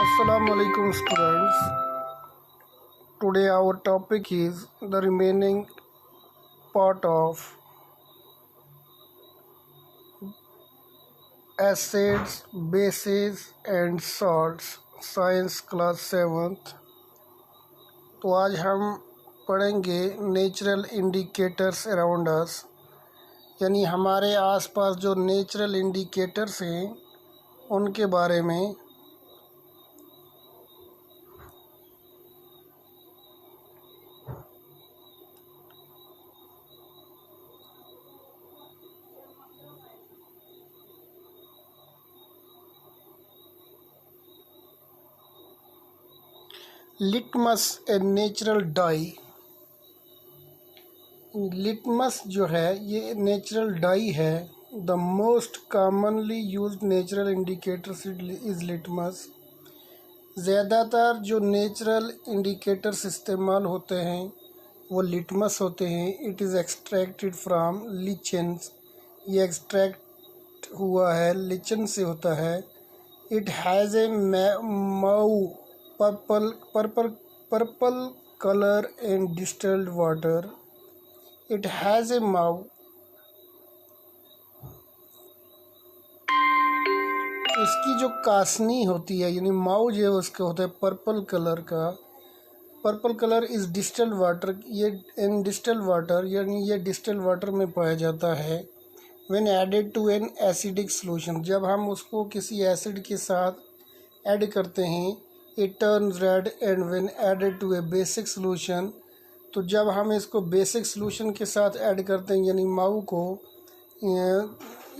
Assalamu alaikum students. Today our topic is the remaining part of acids, bases and salts, science class 7th. तो आज हम पढ़ेंगे natural indicators around us, यानी हमारे आसपास जो नेचुरल इंडिकेटर्स हैं उनके बारे में। Litmus a natural die. Litmus जो है ये नेचुरल डाई है। The most commonly used natural indicators is litmus. ज़्यादातर जो नेचुरल इंडिकेटर्स इस्तेमाल होते हैं वो लिटमस होते हैं। It is extracted from lichens. ये एक्सट्रैक्ट हुआ है लिचन से होता है। It has a mauve purple color and distilled water. It has a mouth. इसकी जो कासनी होती है यानी माउ जो उसका होता है पर्पल कलर का। Purple colour is distilled water. ये इन डिस्टिल्ड वाटर यानी ये डिस्टिल्ड वाटर में पाया जाता है। When added to an acidic solution, जब हम उसको किसी एसिड के साथ ऐड करते हैं it turns red. And when added to a basic solution, तो जब हम इसको बेसिक सोल्यूशन के साथ ऐड करते हैं यानी माऊ को,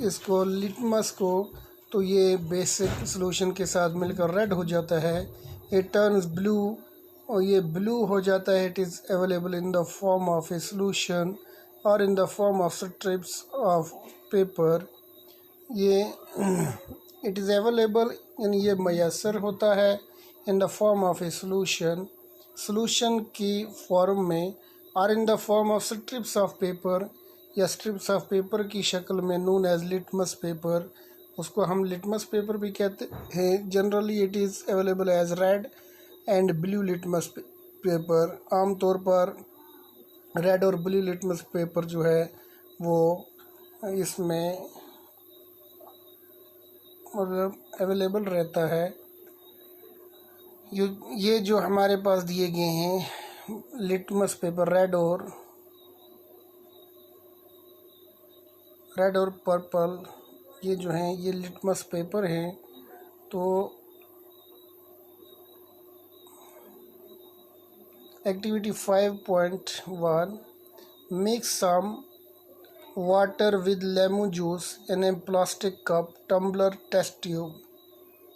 इसको लिटमस को, तो ये बेसिक सोल्यूशन के साथ मिलकर रेड हो जाता है। इट टर्न्स ब्लू, और ये ब्लू हो जाता है। It is available in the form of a solution और in the form of strips of paper. ये इट इज़ अवेलेबल यानी ये मैसर होता है in the form of a solution की फॉर्म में, और in the form of strips of paper या स्ट्रिप्स ऑफ पेपर की शक्ल में, नोन एज लिटमस पेपर। उसको हम लिटमस पेपर भी कहते हैं। Generally it is available as red and blue litmus paper. आमतौर पर रेड और ब्लू लिटमस पेपर जो है वो इसमें मतलब अवेलेबल रहता है। ये जो हमारे पास दिए गए हैं लिटमस पेपर रेड और पर्पल, ये जो हैं ये लिटमस पेपर हैं। तो activity 5.1 mix some water with lemon juice in a plastic cup tumbler test tube.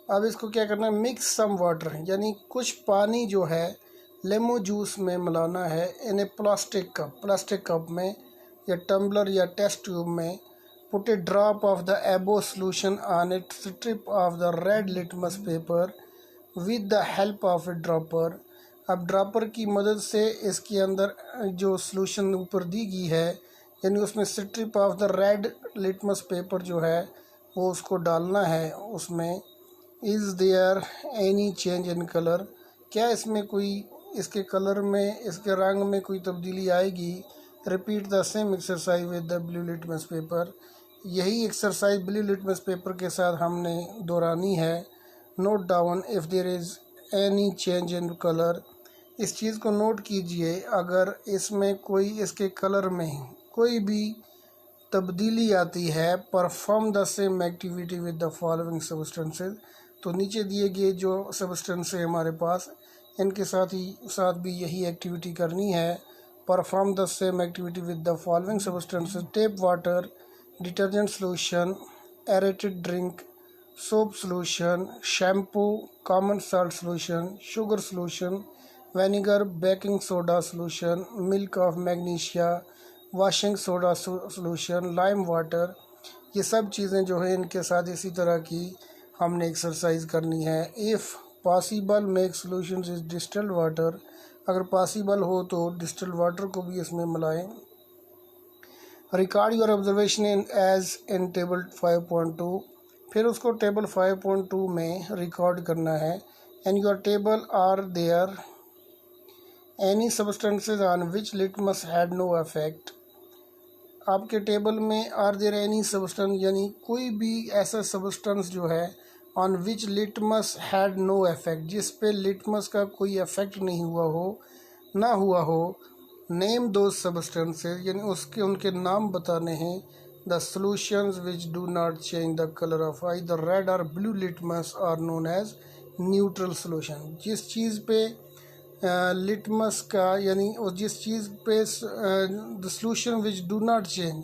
अब इसको क्या करना है, मिक्स सम वाटर यानी कुछ पानी जो है लेमन जूस में मिलाना है। इन ए प्लास्टिक कप में या टम्बलर या टेस्ट ट्यूब में। Put A drop of the एबो solution on A strip of the red litmus paper with the help of A dropper. अब ड्रॉपर की मदद से इसके अंदर जो सोल्यूशन ऊपर दी गई है यानी उसमें strip of the red litmus paper जो है वो उसको डालना है उसमें। Is there any change in colour, क्या इसमें कोई इसके कलर में इसके रंग में कोई तब्दीली आएगी। Repeat the same exercise with the blue litmus paper. यही एक्सरसाइज ब्लू लिटमस पेपर के साथ हमने दोहरानी है। Note down if there is any change in colour. इस चीज़ को नोट कीजिए अगर इसमें कोई इसके कलर में कोई भी तब्दीली आती है। Perform the same activity with the following substances. तो नीचे दिए गए जो सब्सटेंस है हमारे पास इनके साथ भी यही एक्टिविटी करनी है। Perform the same activity with the following substances: tape water, detergent solution, aerated drink, soap solution, shampoo, common salt solution, sugar solution, vinegar, baking soda solution, milk of magnesia, washing soda solution, lime water. ये सब चीज़ें जो है इनके साथ इसी तरह की हमने एक्सरसाइज करनी है। If possible make solution is distilled water. अगर पॉसिबल हो तो डिस्टिल्ड वाटर को भी इसमें मिलाएं। Record your observation in table 5.2। फिर उसको टेबल 5.2 में रिकॉर्ड करना है। and your table are there any substances on which litmus had no effect. आपके टेबल में आर देयर एनी सब्सटेंस यानी कोई भी ऐसा सब्सटेंस जो है on which litmus had no effect, जिस पे लिटमस का कोई इफेक्ट नहीं हुआ हो नेम दो सब्सटेंसेस यानी उसके उनके नाम बताने हैं. The solutions which do not change the colour of either red और blue litmus are known as neutral solution. जिस चीज़ पे लिटमस का यानी और जिस चीज़ पे the solution which do not change,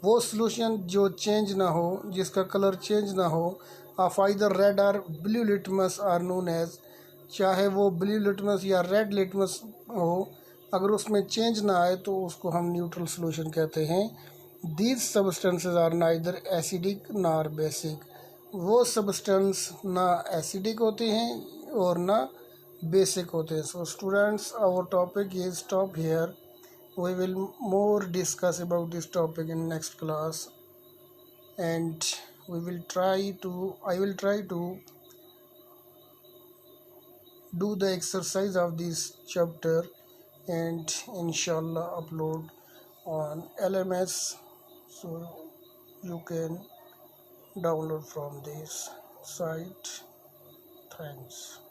वो सॉल्यूशन जो चेंज ना हो, जिसका कलर चेंज ना हो, ऑफ आइदर रेड और blue litmus are known as, चाहे वो ब्लू लिटमस या रेड लिटमस हो, अगर उसमें चेंज ना आए तो उसको हम न्यूट्रल सॉल्यूशन कहते हैं. These substances are neither acidic nor basic. वो सब्सटेंस ना एसिडिक होते हैं और ना बेसिक होते हैं. So students, our topic is stop here. We will more discuss about this topic in next class, and I will try to do the exercise of this chapter and inshallah upload on LMS, so you can download from this site. Thanks.